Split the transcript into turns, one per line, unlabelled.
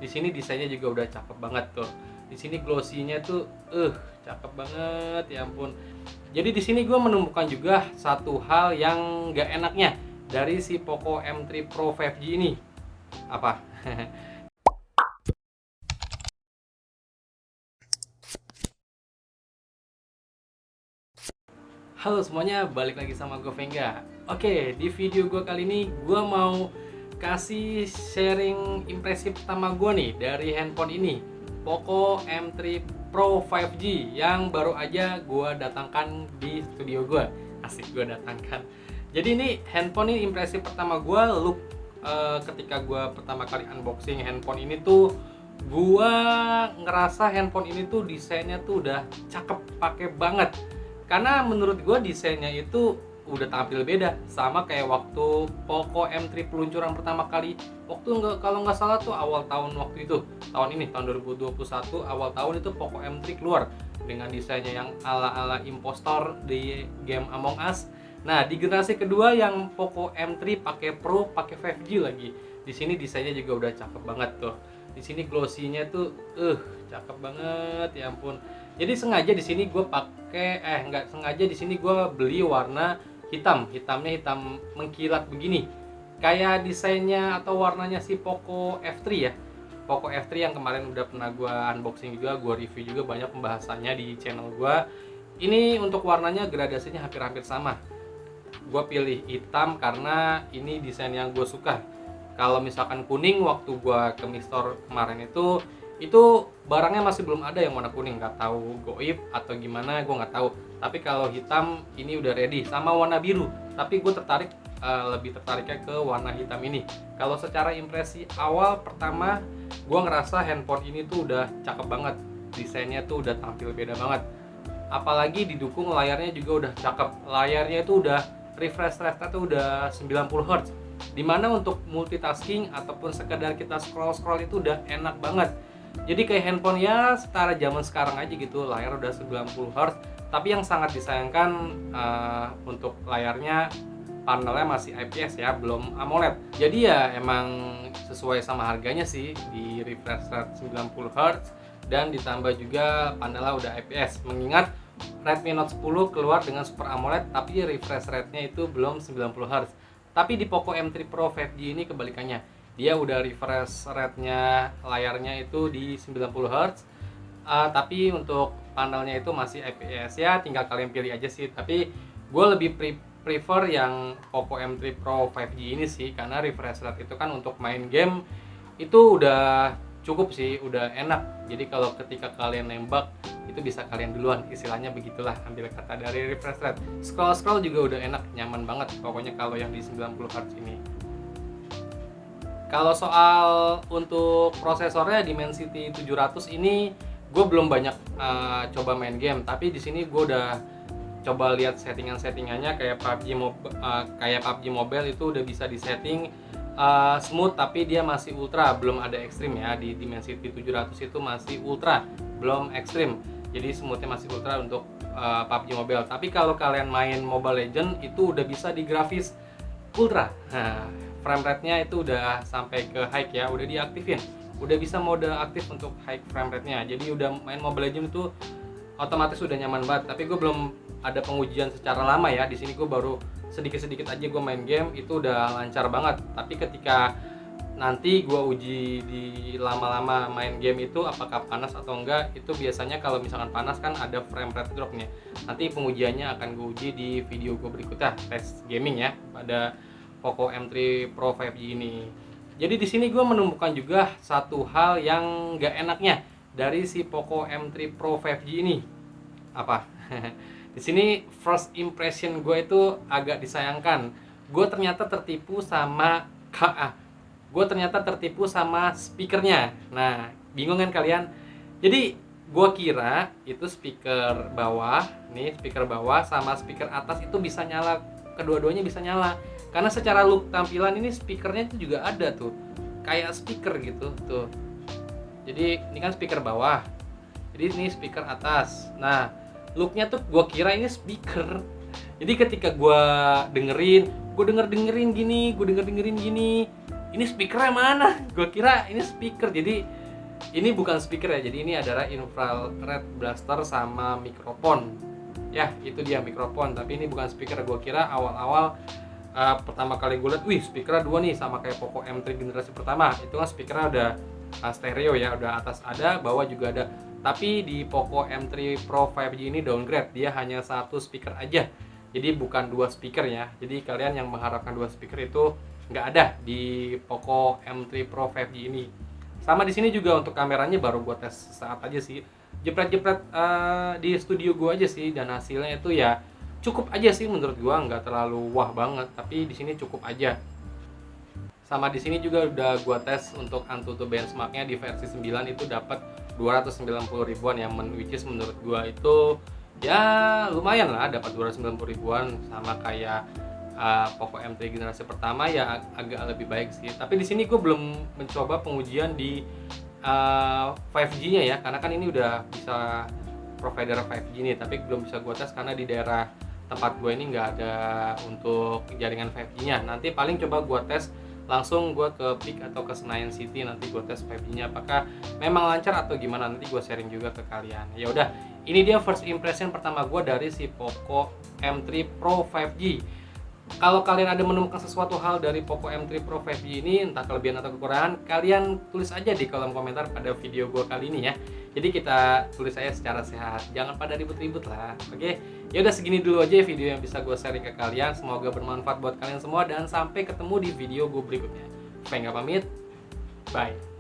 Di sini desainnya juga udah cakep banget tuh. Di sini glossy-nya tuh cakep banget ya ampun. Jadi di sini gue menemukan juga satu hal yang gak enaknya dari si Poco M3 Pro 5G ini. Apa? Halo semuanya, balik lagi sama gue Vengga. Oke, di video gue kali ini gue mau kasih sharing impresi pertama gue nih dari handphone ini, Poco M3 Pro 5G yang baru aja gue datangkan di studio gue. Asik, gue datangkan. Jadi ini handphone ini impresi pertama gue, ketika gue pertama kali unboxing handphone ini tuh gue ngerasa handphone ini tuh desainnya tuh udah cakep, pakai banget. Karena menurut gue desainnya itu udah tampil beda, sama kayak waktu Poco M3 peluncuran pertama kali. Kalau nggak salah tuh awal tahun waktu itu, tahun ini tahun 2021 awal tahun itu Poco M3 keluar dengan desainnya yang ala-ala impostor di game Among Us. Nah, di generasi kedua yang Poco M3 pakai Pro, pakai 5G lagi. Di sini desainnya juga udah cakep banget tuh. Di sini glossy-nya tuh cakep banget ya ampun. Jadi sengaja di sini gue nggak sengaja di sini gue beli warna hitam. Hitamnya hitam mengkilat begini. Kayak desainnya atau warnanya si Poco F3 ya. Poco F3 yang kemarin udah pernah gue unboxing juga, gue review juga banyak pembahasannya di channel gue. Ini untuk warnanya gradasinya hampir-hampir sama. Gue pilih hitam karena ini desain yang gue suka. Kalau misalkan kuning waktu gue ke Mistor kemarin itu barangnya masih belum ada yang warna kuning, nggak tahu goib atau gimana, gue nggak tahu. Tapi kalau hitam ini udah ready, sama warna biru. Tapi gue lebih tertariknya ke warna hitam ini. Kalau secara impresi awal pertama, gue ngerasa handphone ini tuh udah cakep banget, desainnya tuh udah tampil beda banget. Apalagi didukung layarnya juga udah cakep. Layarnya itu udah refresh rate-nya tuh udah 90 Hz. Dimana untuk multitasking ataupun sekedar kita scroll-scroll itu udah enak banget. Jadi kayak handphone ya setara zaman sekarang aja gitu, layar udah 90 Hz. Tapi yang sangat disayangkan untuk layarnya panelnya masih IPS ya, belum AMOLED. Jadi ya emang sesuai sama harganya sih, di refresh rate 90 Hz dan ditambah juga panelnya udah IPS. Mengingat Redmi Note 10 keluar dengan Super AMOLED tapi refresh rate-nya itu belum 90 Hz. Tapi di Poco M3 Pro 5G ini kebalikannya. Dia udah refresh rate-nya layarnya itu di 90 Hz. Tapi untuk panelnya itu masih IPS ya, tinggal kalian pilih aja sih. Tapi gue lebih prefer yang Poco M3 Pro 5G ini sih, karena refresh rate itu kan untuk main game itu udah cukup sih, udah enak. Jadi kalau ketika kalian nembak itu bisa kalian duluan, istilahnya begitulah, ambil kata dari refresh rate. Scroll juga udah enak, nyaman banget pokoknya kalau yang di 90 Hz ini. Kalau soal untuk prosesornya Dimensity 700 ini gue belum banyak coba main game, tapi di sini gue udah coba lihat settingannya kayak PUBG Mobile itu udah bisa disetting smooth, tapi dia masih ultra, belum ada ekstrim ya. Di Dimensity 700 itu masih ultra, belum ekstrim. Jadi smoothnya masih ultra untuk PUBG Mobile. Tapi kalau kalian main Mobile Legends itu udah bisa di grafis ultra. Nah, frame rate-nya itu udah sampai ke high ya, udah diaktifin. Udah bisa mode aktif untuk high frame rate-nya. Jadi udah main Mobile Legends itu otomatis udah nyaman banget. Tapi gue belum ada pengujian secara lama ya. Di sini gue baru sedikit-sedikit aja gue main game, itu udah lancar banget. Tapi ketika nanti gue uji di lama-lama main game itu apakah panas atau enggak, itu biasanya kalau misalkan panas kan ada frame rate drop-nya. Nanti pengujiannya akan gue uji di video gue berikutnya, tes gaming ya pada Poco M3 Pro 5G ini. Jadi di sini gue menemukan juga satu hal yang gak enaknya dari si Poco M3 Pro 5G ini. Apa? Di sini first impression gue itu agak disayangkan. Gue ternyata tertipu sama speakernya. Nah, bingung kan kalian? Jadi gue kira itu speaker bawah sama speaker atas itu bisa nyala, kedua-duanya bisa nyala. Karena secara look tampilan ini speakernya itu juga ada tuh, kayak speaker gitu tuh. Jadi ini kan speaker bawah, jadi ini speaker atas. Nah, looknya tuh gue kira ini speaker. Jadi ketika gue dengerin gini, ini speakernya mana? Gue kira ini speaker, jadi ini bukan speaker ya, jadi ini adalah infrared blaster sama mikrofon. Ya, itu dia mikrofon, tapi ini bukan speaker. Gue kira awal-awal pertama kali gue lihat, wih speakernya 2 nih, sama kayak Poco M3 generasi pertama. Itu kan speakernya udah stereo ya, udah atas ada, bawah juga ada. Tapi di Poco M3 Pro 5G ini downgrade, dia hanya 1 speaker aja. Jadi bukan 2 speaker ya. Jadi kalian yang mengharapkan 2 speaker itu nggak ada di Poco M3 Pro 5G ini. Sama di sini juga untuk kameranya baru gue tes saat aja sih, jepret-jepret di studio gue aja sih, dan hasilnya itu ya cukup aja sih menurut gue, nggak terlalu wah banget, tapi di sini cukup aja. Sama di sini juga udah gue tes untuk Antutu benchmarknya di versi 9 itu dapat 290 ribuan ya, which is menurut gue itu ya lumayan lah, dapat 290 ribuan, sama kayak Poco M3 generasi pertama ya agak lebih baik sih. Tapi di sini gue belum mencoba pengujian di 5G-nya ya, karena kan ini udah bisa provider 5G nih, tapi belum bisa gue tes karena di daerah tempat gue ini nggak ada untuk jaringan 5G-nya. Nanti paling coba gue tes langsung gue ke PIK atau ke Senayan City, nanti gue tes 5G-nya apakah memang lancar atau gimana, nanti gue sharing juga ke kalian. Ya udah, ini dia first impression pertama gue dari si Poco M3 Pro 5G. Kalau kalian ada menemukan sesuatu hal dari Poco M3 Pro 5G ini, entah kelebihan atau kekurangan, kalian tulis aja di kolom komentar pada video gue kali ini ya. Jadi kita tulis aja secara sehat, jangan pada ribut-ribut lah. Oke, ya udah segini dulu aja video yang bisa gue sharing ke kalian. Semoga bermanfaat buat kalian semua, dan sampai ketemu di video gue berikutnya. Vengga pamit, bye.